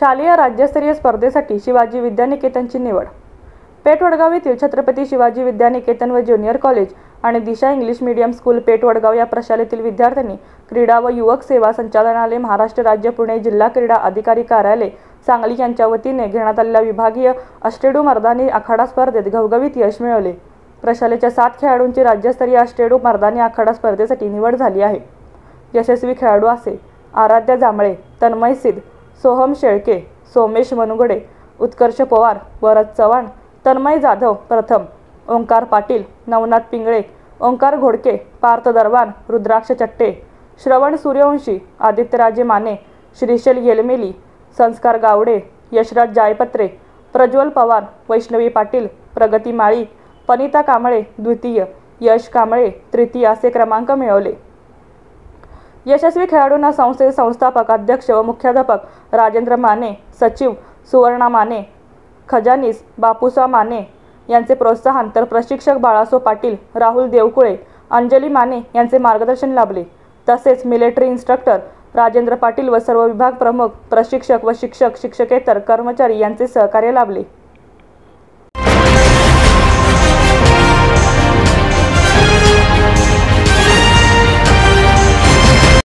शालेय राज्यस्तरीय स्पर्धेसाठी शिवाजी विद्यानिकेतनची निवड। पेठ वडगाव येथील छत्रपती शिवाजी विद्यानिकेतन व ज्युनियर कॉलेज आणि दिशा इंग्लिश मीडियम स्कूल पेठ वडगाव या प्रशालेतील विद्यार्थ्यांनी क्रीडा व युवक सेवा संचालनालय, महाराष्ट्र राज्य, पुणे जिल्हा क्रीडा अधिकारी कार्यालय, सांगली यांच्या वतीने घेण्यात आलेल्या विभागीय अष्टेडू मर्दानी आखाडा स्पर्धेत घवघवीत यश मिळवले। प्रशालेच्या 7 खेळाडूंची राज्यस्तरीय अष्टेडू मर्दानी आखाडा स्पर्धेसाठी निवड झाली आहे। यशस्वी खेळाडू असे आराध्या जांभळे, तन्मय सिद्ध, सोहम शेळके, सोमेश मनुगडे, उत्कर्ष पवार, वरद चव्हाण, तन्मय जाधव प्रथम, ओंकार पाटील, नवनाथ पिंगळे, ओंकार घोडके, पार्थ दरवान, रुद्राक्ष चट्टे, श्रवण सूर्यवंशी, आदित्यराजे माने, श्रीशैल येलमेली, संस्कार गावडे, यशराज जायपत्रे, प्रज्वल पवार, वैष्णवी पाटील, प्रगती माळी, पनिता कांबळे द्वितीय, यश कांबळे तृतीय असे क्रमांक मिळवले। यशस्वी खेळाडूंना संस्थेचे संस्थापक, अध्यक्ष व मुख्याध्यापक राजेंद्र माने, सचिव सुवर्णा माने, खजानीस बापूसा माने यांचे प्रोत्साहन तर प्रशिक्षक बाळासो पाटील, राहुल देवकुळे, अंजली माने यांचे मार्गदर्शन लाभले। तसेच मिलिटरी इन्स्ट्रक्टर राजेंद्र पाटील व सर्व विभाग प्रमुख, प्रशिक्षक व शिक्षक, शिक्षकेतर कर्मचारी यांचे सहकार्य लाभले।